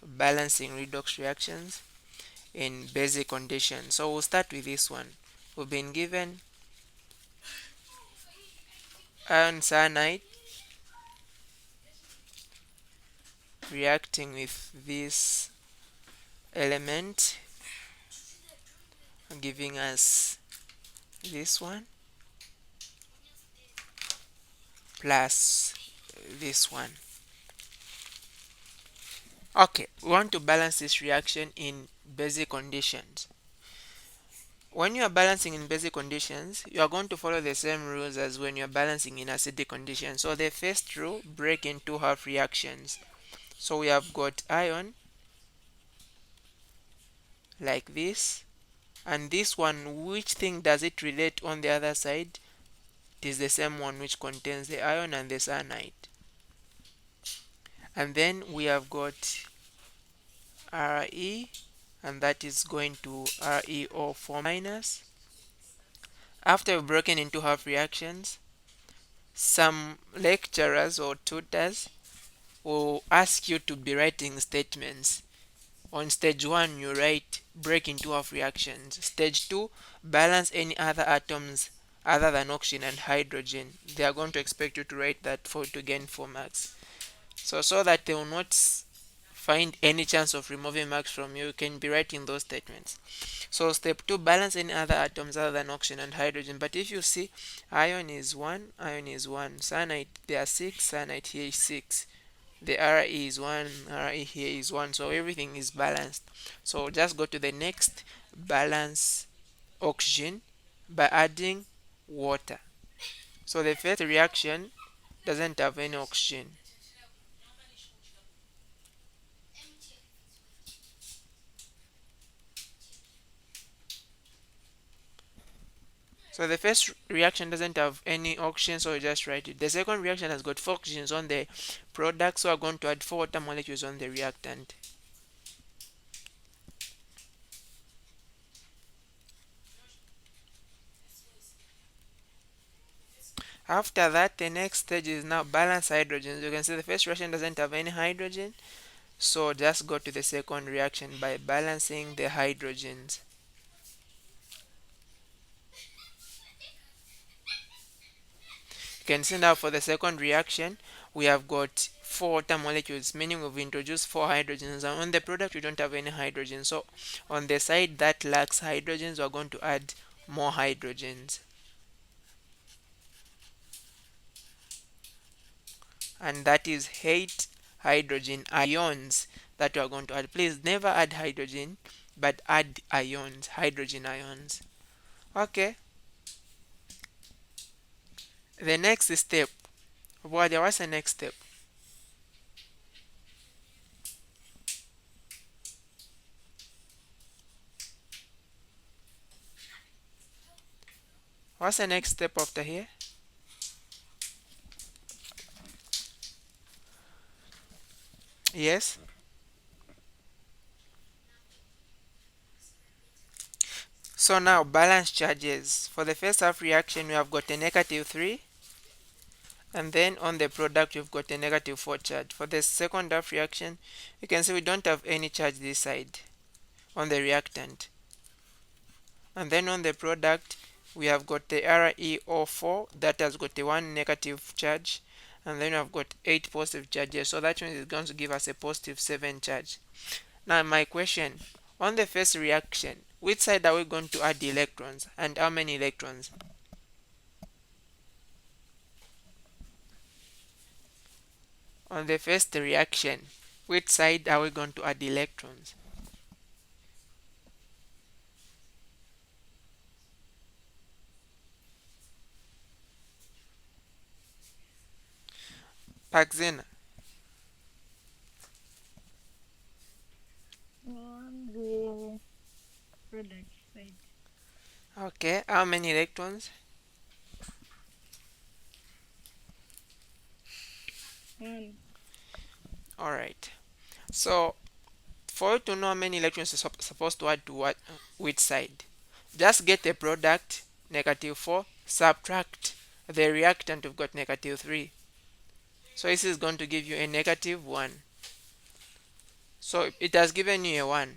balancing redox reactions in basic conditions. So we'll start with this one. We've been given iron cyanide reacting with this element, giving us this one plus this one. Okay, we want to balance this reaction in basic conditions. When you are balancing in basic conditions, you are going to follow the same rules as when you are balancing in acidic conditions. So the first rule, break into half reactions. So we have got iron like this, and this one, which thing does it relate on the other side? It is the same one which contains the iron and the cyanide. And then we have got Re, and that is going to ReO4 minus. After we've broken into half reactions, some lecturers or tutors will ask you to be writing statements. On stage 1, you write break into half reactions. Stage 2, balance any other atoms other than oxygen and hydrogen. They are going to expect you to write that for to gain 4 marks. So that they will not find any chance of removing marks from you, you can be writing those statements. So step 2, balance any other atoms other than oxygen and hydrogen. But if you see, iron is 1, iron is 1, cyanide there are 6, cyanide here is 6, the Re is 1, Re here is 1, so everything is balanced. So just go to the next, balance oxygen by adding water. So the first reaction doesn't have any oxygen. So the first reaction doesn't have any oxygen, so you just write it. The second reaction has got 4 oxygens on the product, so we're going to add 4 water molecules on the reactant. After that, the next stage is now balance hydrogens. You can see the first reaction doesn't have any hydrogen, so just go to the second reaction by balancing the hydrogens. You can see now for the second reaction, we have got 4 water molecules, meaning we've introduced 4 hydrogens, and on the product we don't have any hydrogen. So on the side that lacks hydrogens, we're going to add more hydrogens. And that is 8 hydrogen ions that we are going to add. Please never add hydrogen, but add ions, hydrogen ions. Okay. The next step. What's the next step? What's the next step after here? Yes. So now balance charges. For the first half reaction, we have got a negative 3, and then on the product we've got a negative 4 charge. For the second half reaction, you can see we don't have any charge this side on the reactant. And then on the product, we have got the ReO4 that has got a 1 negative charge, and then we have got 8 positive charges. So that means it's going to give us a positive 7 charge. Now my question, on the first reaction, which side are we going to add the electrons, and how many electrons? On the first reaction, which side are we going to add the electrons? Paxina. On the product side. Okay, how many electrons? One. Alright. So for you to know how many electrons you're supposed to add to what, which side, just get the product, negative 4, subtract the reactant, we've got negative 3. So this is going to give you a negative 1. So it has given you a 1,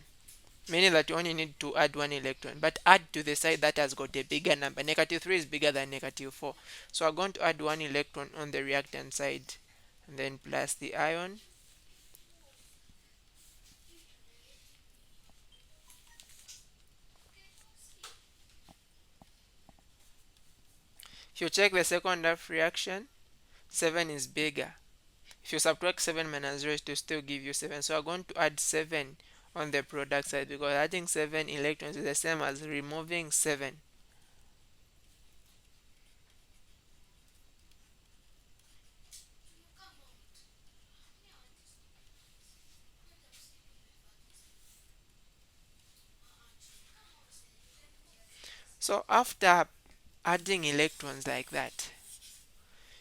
meaning that you only need to add one electron, but add to the side that has got a bigger number. Negative 3 is bigger than negative 4. So we're going to add one electron on the reactant side, and then plus the ion. If you check the second half reaction, 7 is bigger. If you subtract 7 minus 0, it will still give you 7. So we're going to add 7 on the product side, because adding 7 electrons is the same as removing 7. So after adding electrons like that,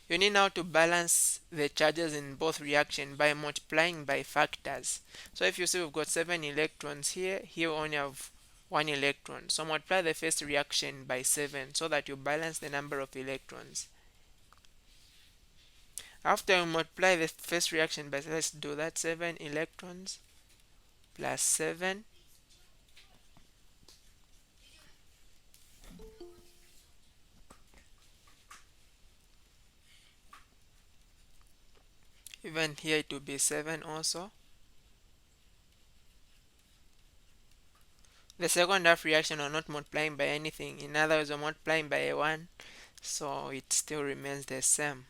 you need now to balance the charges in both reactions by multiplying by factors. So if you see we've got 7 electrons here, here we only have 1 electron. So multiply the first reaction by 7 so that you balance the number of electrons. After you multiply the first reaction by, let's do that, 7 electrons plus 7, even here it will be 7 also. The second half reaction are not multiplying by anything. In other words, we're multiplying by a 1, so it still remains the same.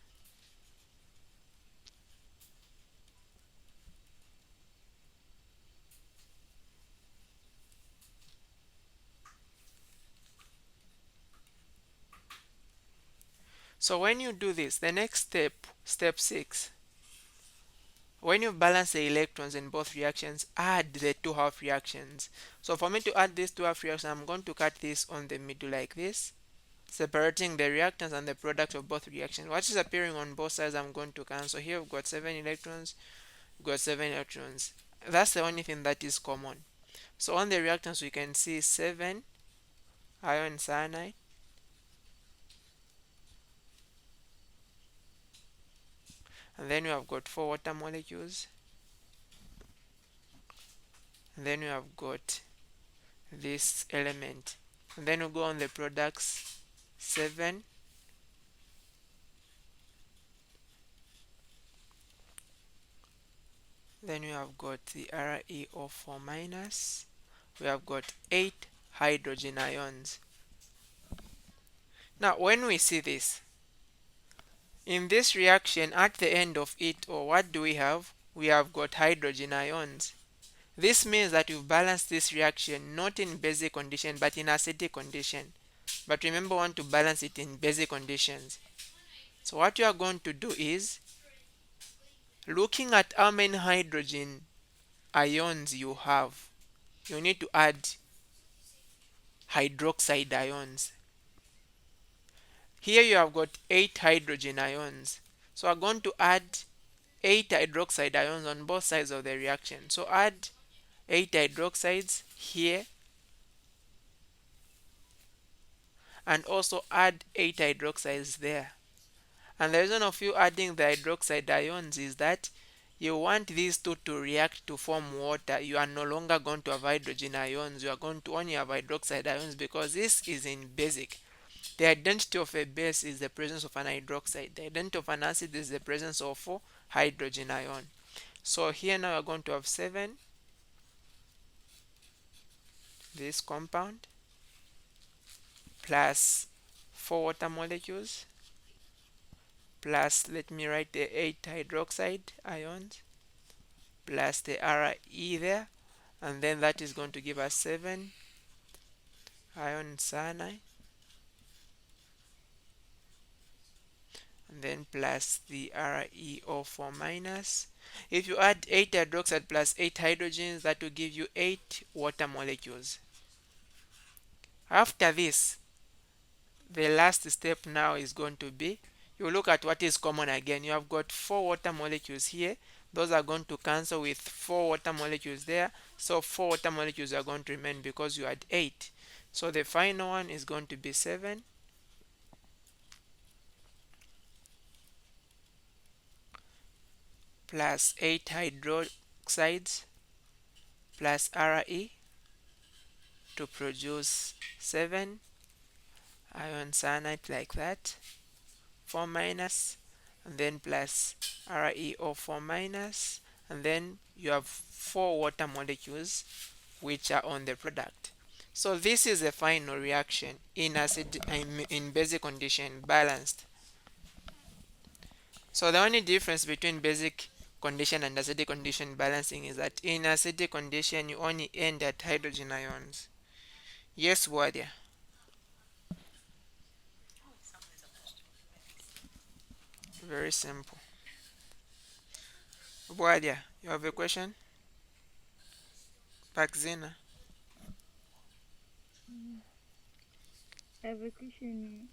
So when you do this, the next step, step 6, when you balance the electrons in both reactions, add the two half reactions. So for me to add these two half reactions, I'm going to cut this on the middle like this, separating the reactants and the product of both reactions. What is appearing on both sides, I'm going to cancel. Here we've got 7 electrons, we've got 7 electrons. That's the only thing that is common. So on the reactants, we can see 7 iron cyanide, and then we have got 4 water molecules, and then we have got this element, and then we go on the products, 7, then we have got the ReO4 minus, we have got 8 hydrogen ions. Now when we see this in this reaction, at the end of it, or what do we have? We have got hydrogen ions. This means that we've balanced this reaction not in basic condition but in acidic condition. But remember, we want to balance it in basic conditions. So what you are going to do is, looking at how many hydrogen ions you have, you need to add hydroxide ions. Here you have got 8 hydrogen ions. So I'm going to add 8 hydroxide ions on both sides of the reaction. So add 8 hydroxides here, and also add 8 hydroxides there. And the reason of you adding the hydroxide ions is that you want these two to react to form water. You are no longer going to have hydrogen ions, you are going to only have hydroxide ions, because this is in basic. The identity of a base is the presence of an hydroxide. The identity of an acid is the presence of a hydrogen ion. So here now we are going to have 7, this compound, plus 4 water molecules, plus, let me write the 8 hydroxide ions, plus the Re there, and then that is going to give us 7 iron cyanide, and then plus the ReO4 minus. If you add 8 hydroxide plus 8 hydrogens, that will give you 8 water molecules. After this, the last step now is going to be, you look at what is common again. You have got 4 water molecules here. Those are going to cancel with 4 water molecules there. So 4 water molecules are going to remain because you had 8. So the final one is going to be 7 plus 8 hydroxides plus Re to produce 7 ion cyanide like that, 4 minus, and then plus ReO4 minus, and then you have 4 water molecules which are on the product. So this is a final reaction in acid in basic condition balanced. So the only difference between basic condition and acidic condition balancing is that in acidic condition you only end at hydrogen ions. Yes, Wadia. Very simple. Wadia, you have a question? Paxina. Mm. I have a question.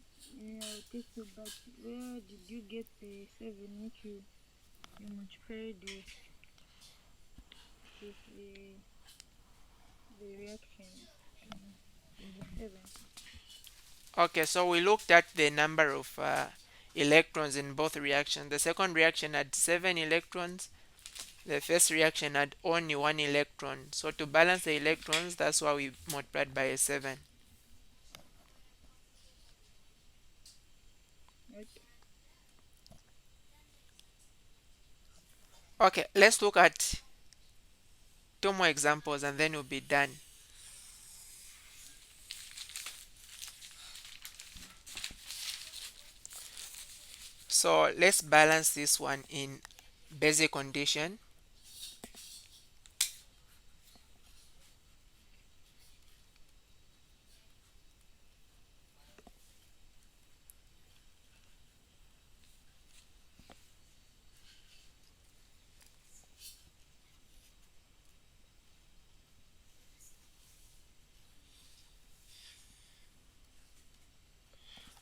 I'll take you back. Where did you get the 7 which you multiplied with the reaction? Um, with the 7. Okay, so we looked at the number of electrons in both reactions. The second reaction had 7 electrons. The first reaction had only 1 electron. So to balance the electrons, that's why we multiplied by a 7. Okay. Okay, let's look at 2 more examples and then we'll be done. So let's balance this one in basic condition.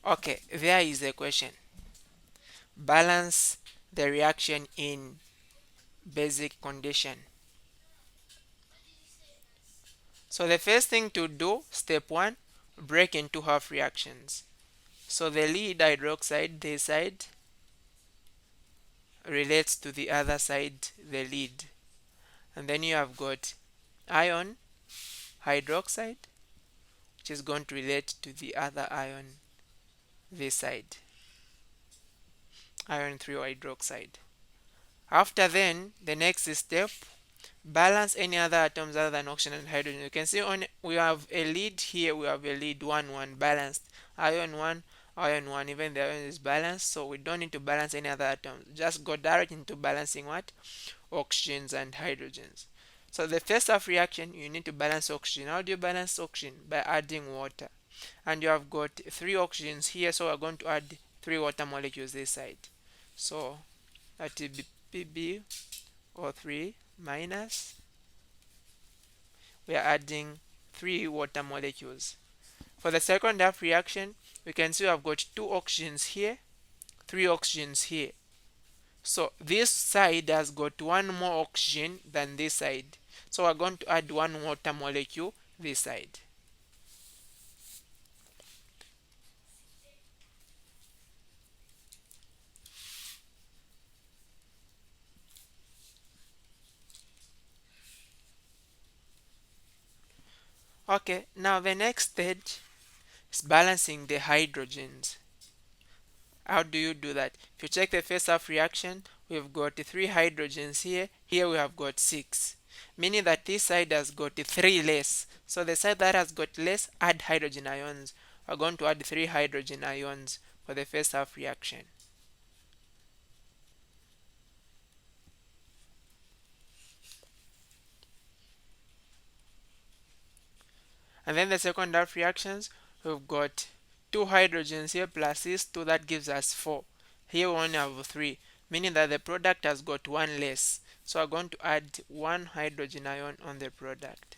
Okay, there is a question. Balance the reaction in basic condition. So the first thing to do, step 1, break into half reactions. So the lead hydroxide, this side, relates to the other side, the lead. And then you have got ion hydroxide, which is going to relate to the other ion, this side, iron 3 hydroxide. After then, the next step, balance any other atoms other than oxygen and hydrogen. You can see we have a lead here, we have a lead 1 1 balanced, ion 1 ion 1, even the ion is balanced, so we don't need to balance any other atoms. Just go direct into balancing what? Oxygens and hydrogens. So the first half reaction, you need to balance oxygen. How do you balance oxygen? By adding water. And you have got 3 oxygens here, so we're going to add 3 water molecules this side. So that will be Pb or 3 minus, we are adding 3 water molecules. For the second half reaction, we can see I've got 2 oxygens here, 3 oxygens here. So this side has got 1 more oxygen than this side. So we're going to add 1 water molecule this side. Okay, now the next stage is balancing the hydrogens. How do you do that? If you check the first half reaction, we've got 3 hydrogens here. Here we have got 6. Meaning that this side has got 3 less. So the side that has got less, add hydrogen ions. We're going to add 3 hydrogen ions for the first half reaction. And then the second half reactions, we've got 2 hydrogens here plus these 2, that gives us 4. Here we only have 3, meaning that the product has got 1 less. So we're going to add 1 hydrogen ion on the product.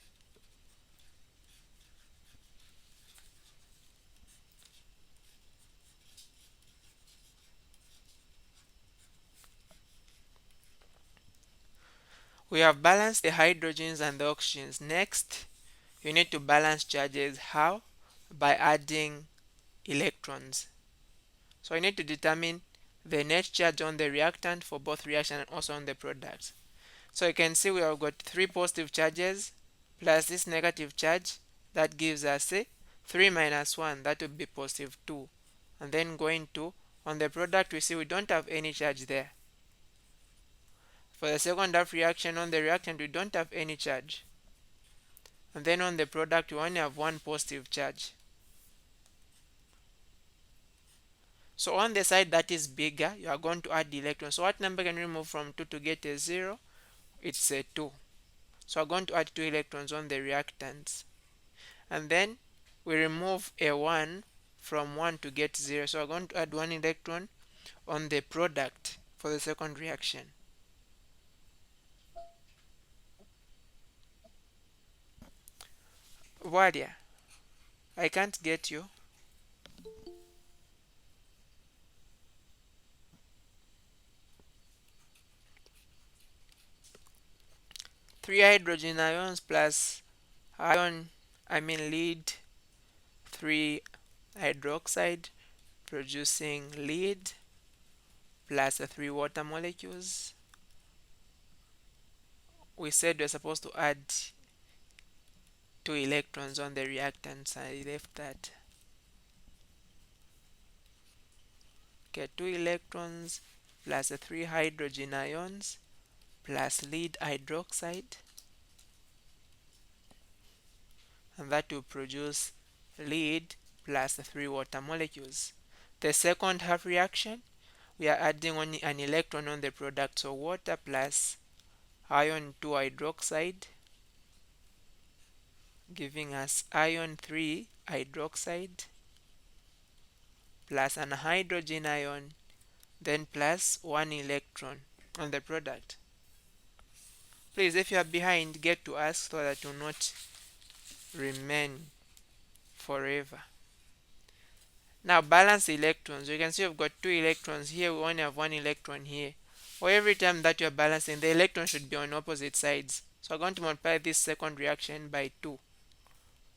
We have balanced the hydrogens and the oxygens. Next, you need to balance charges. How? By adding electrons. So you need to determine the net charge on the reactant for both reaction and also on the products. So you can see we have got three positive charges plus this negative charge. That gives us a 3 minus 1, that would be positive 2. And then going to, on the product we see we don't have any charge there. For the second half reaction, on the reactant we don't have any charge. And then on the product we only have one positive charge. So on the side that is bigger, you are going to add the electrons. So what number can we remove from 2 to get a 0? It's a 2. So we're going to add 2 electrons on the reactants. And then we remove a 1 from 1 to get 0. So we're going to add 1 electron on the product for the second reaction. Wadia, I can't get you. 3 hydrogen ions plus lead 3 hydroxide producing lead plus the 3 water molecules. We said we're supposed to add 2 electrons on the reactants. I left that. Okay, 2 electrons plus the 3 hydrogen ions plus lead hydroxide, and that will produce lead plus the 3 water molecules. The second half reaction, we are adding only an electron on the product, so water plus iron 2 hydroxide, giving us iron 3 hydroxide plus an hydrogen ion, then plus 1 electron on the product. Please, if you are behind, get to ask so that you will not remain forever. Now balance the electrons. You can see we've got 2 electrons here, we only have 1 electron here. For every time that you're balancing, the electron should be on opposite sides. So we're going to multiply this second reaction by 2.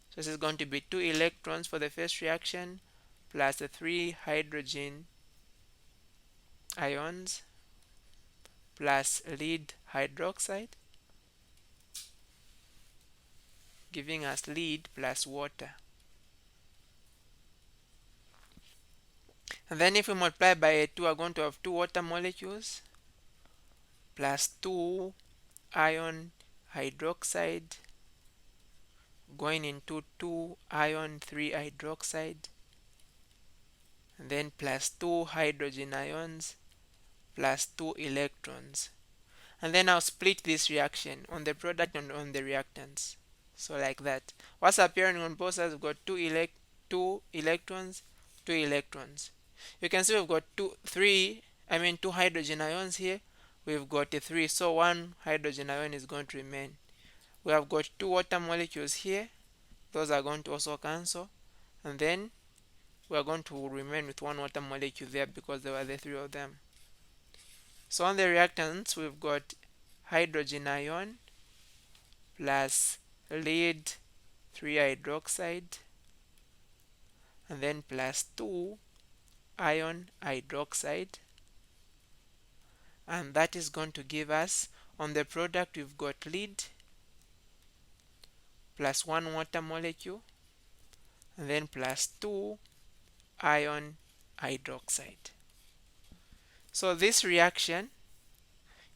So this is going to be 2 electrons for the first reaction plus the 3 hydrogen ions plus lead hydroxide, giving us lead plus water. And then if we multiply by a 2, we're going to have 2 water molecules plus 2 iron hydroxide going into 2 iron 3 hydroxide, and then plus 2 hydrogen ions plus 2 electrons. And then I'll split this reaction on the product and on the reactants. So like that. What's appearing on both sides? We've got 2 electrons, 2 electrons. You can see we've got 2 hydrogen ions here. We've got a 3, so 1 hydrogen ion is going to remain. We have got 2 water molecules here. Those are going to also cancel. And then we are going to remain with 1 water molecule there because there were the 3 of them. So on the reactants, we've got hydrogen ion plus lead 3 hydroxide, and then plus 2 iron hydroxide, and that is going to give us, on the product we've got lead plus 1 water molecule, and then plus 2 iron hydroxide. So this reaction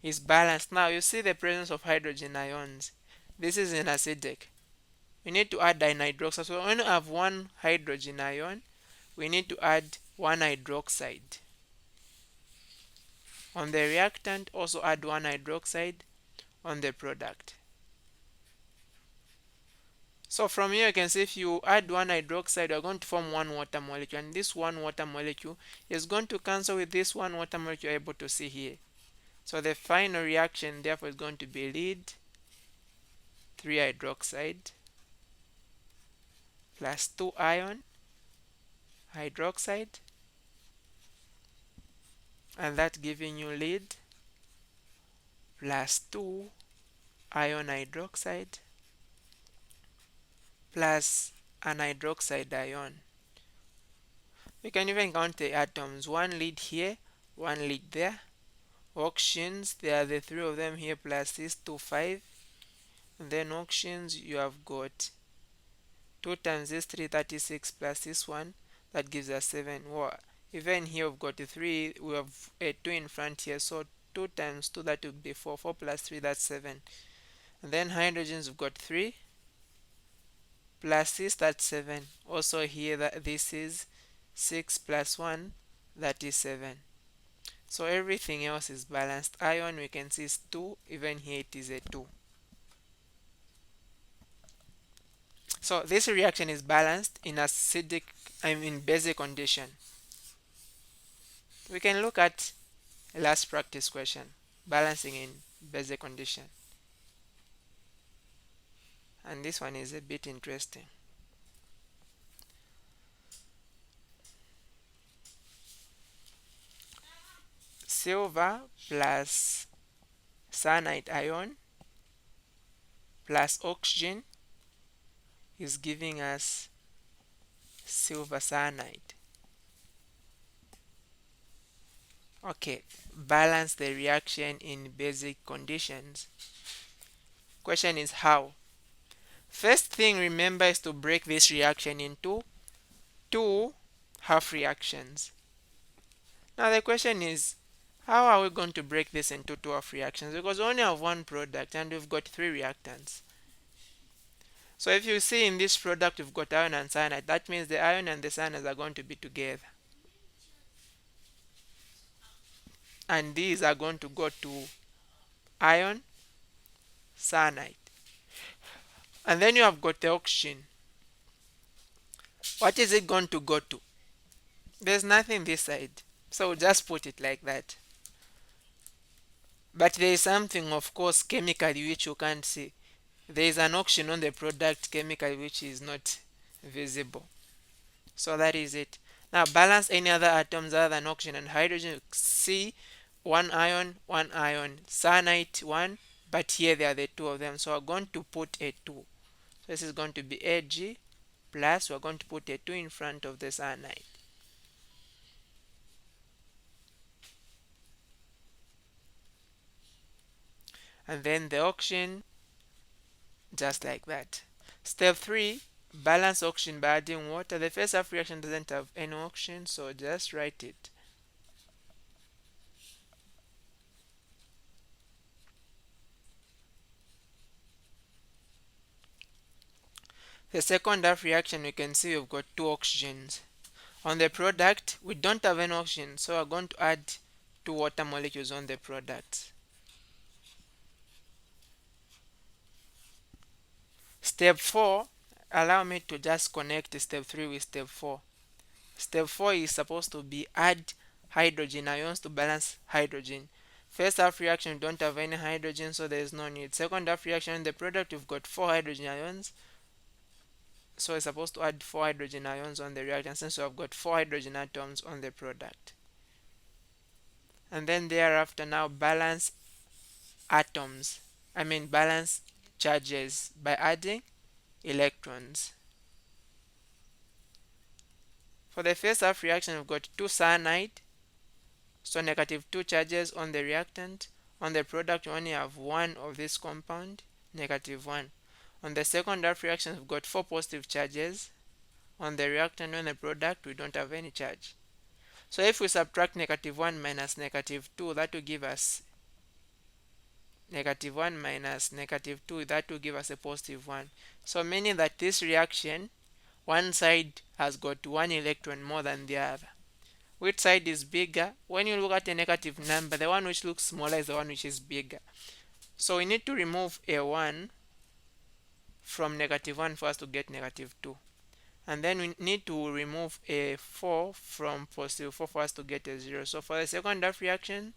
is balanced. Now you see the presence of hydrogen ions. This is an acidic. We need to add an hydroxide. So when we have 1 hydrogen ion, we need to add 1 hydroxide. On the reactant, also add 1 hydroxide on the product. So from here you can see if you add 1 hydroxide, you're going to form 1 water molecule, and this 1 water molecule is going to cancel with this 1 water molecule you're able to see here. So the final reaction therefore is going to be lead 3 hydroxide plus 2 iron hydroxide, and that giving you lead plus 2 iron hydroxide plus an hydroxide ion. You can even count the atoms, 1 lead here, 1 lead there, Oxygens, there are the three of them here plus this 2, 5. And then oxygens, you have got 2 times this 3, 36 plus this one, that gives us 7. Well, even here we've got a 3, we have a 2 in front here, so 2 times 2, that would be 4. 4 plus 3, that's 7. And then hydrogens, we've got 3 plus this, that's 7. Also here, that this is 6 plus 1, that is 7. So everything else is balanced. Iron, we can see is 2, even here it is a 2. So this reaction is balanced in acidic, I mean basic condition. We can look at a last practice question, balancing in basic condition. And this one is a bit interesting. Silver plus cyanide ion plus oxygen is giving us silver cyanide. Okay, balance the reaction in basic conditions. Question is how? First thing, remember, is to break this reaction into two half reactions. Now the question is, how are we going to break this into two half reactions? Because we only have one product and we've got three reactants. So if you see in this product we've got iron and cyanide, that means the iron and the cyanide are going to be together. And these are going to go to iron, cyanide. And then you have got the oxygen. What is it going to go to? There's nothing this side. So we'll just put it like that. But there is something, of course, chemically which you can't see. There is an oxygen on the product chemically which is not visible. So that is it. Now balance any other atoms other than oxygen and hydrogen. See, one ion, cyanide, one, but here there are the two of them. So we're going to put a 2. So this is going to be Ag plus, we're going to put a 2 in front of the cyanide. And then the oxygen, just like that. Step 3, balance oxygen by adding water. The first half reaction doesn't have any oxygen, so just write it. The second half reaction, we can see we've got 2 oxygens. On the product, we don't have any oxygen, so we're going to add 2 water molecules on the product. Step 4, allow me to just connect step 3 with step 4. Step 4 is supposed to be add hydrogen ions to balance hydrogen. First half reaction, we don't have any hydrogen, so there is no need. Second half reaction, in the product, we've got 4 hydrogen ions. So we're supposed to add 4 hydrogen ions on the reactant since we have got 4 hydrogen atoms on the product. And then thereafter, now balance atoms. Balance charges by adding electrons. For the first half reaction, we've got 2 cyanide, so -2 charges on the reactant. On the product, we only have 1 of this compound, -1. On the second half reaction, we've got 4 positive charges. On the reactant, on the product, we don't have any charge. So if we subtract -1 minus -2, that will give us -1 minus -2, that will give us a +1. So meaning that this reaction, one side has got 1 electron more than the other. Which side is bigger? When you look at a negative number, the one which looks smaller is the one which is bigger. So we need to remove a 1 from -1 for us to get -2. And then we need to remove a 4 from +4 for us to get a 0. So for the second half reaction,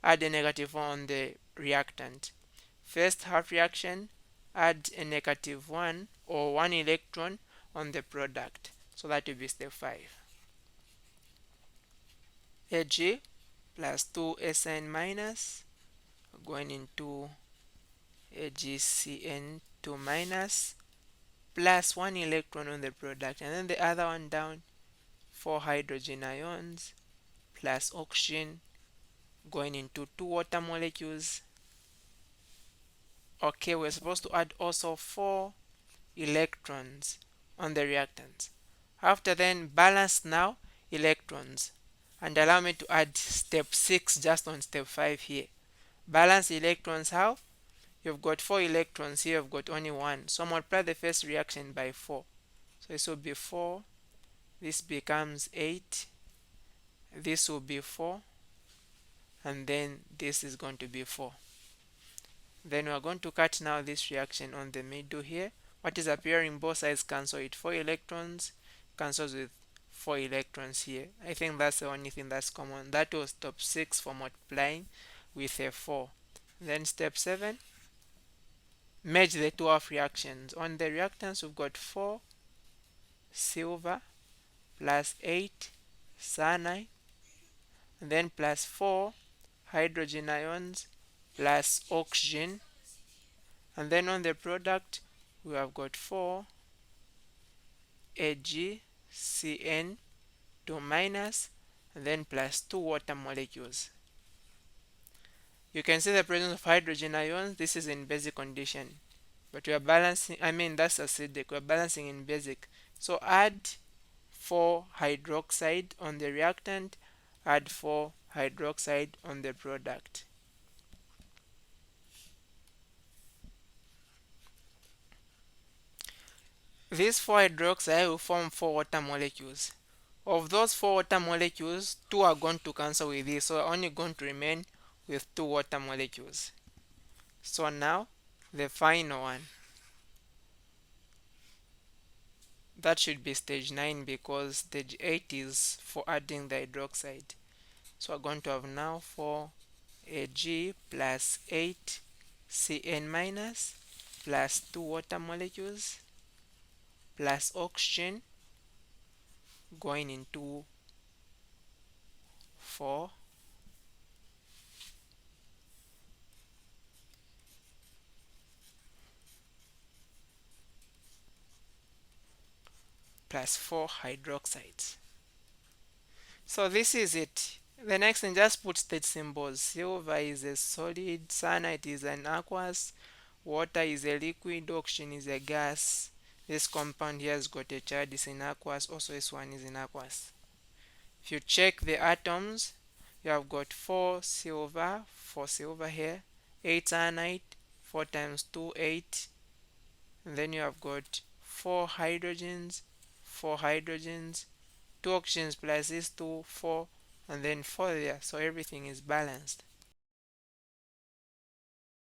add a -4 on the reactant. First half reaction, add a -1 or 1 electron on the product. So that will be step 5. Ag plus 2SN minus going into AgCN2 minus plus 1 electron on the product, and then the other one down, 4 hydrogen ions plus oxygen going into two water molecules. Okay, we're supposed to add also four electrons on the reactants. After then, balance now electrons. And allow me to add step 6 just on step 5 here. Balance electrons how? You've got 4 electrons here, you've got only one. So multiply the first reaction by 4. So this will be 4, this becomes 8, this will be 4, and then this is going to be 4. Then we are going to cut now this reaction on the middle here. What is appearing both sides cancel it. 4 electrons cancels with 4 electrons here. I think that's the only thing that's common. That was step 6 for multiplying with a 4. Then step 7, merge the two of reactions. On the reactants, we've got 4 silver plus 8 cyanide, and then plus 4 hydrogen ions plus oxygen. And then on the product, we have got 4 AgCN2 minus, and then plus 2 water molecules. You can see the presence of hydrogen ions. This is in basic condition, but we are balancing, I mean that's acidic, we are balancing in basic. So add 4 hydroxide on the reactant, add 4 hydroxide on the product. These 4 hydroxide will form 4 water molecules. Of those 4 water molecules, 2 are going to cancel with this, so we're only going to remain with 2 water molecules. So now the final one, that should be stage 9 because stage 8 is for adding the hydroxide. So we're going to have now 4 Ag plus 8 Cn minus plus 2 water molecules plus oxygen going into 4 plus 4 hydroxides. So this is it. The next thing, just put state symbols. Silver is a solid, cyanide is an aqueous, water is a liquid, oxygen is a gas. This compound here has got a charge, is in aqueous, also this one is in aqueous. If you check the atoms, you have got 4 silver here, 8 cyanide, 4 times 2, 8. And then you have got 4 hydrogens, 2 oxygens plus these 2, 4, and then 4 there. So everything is balanced.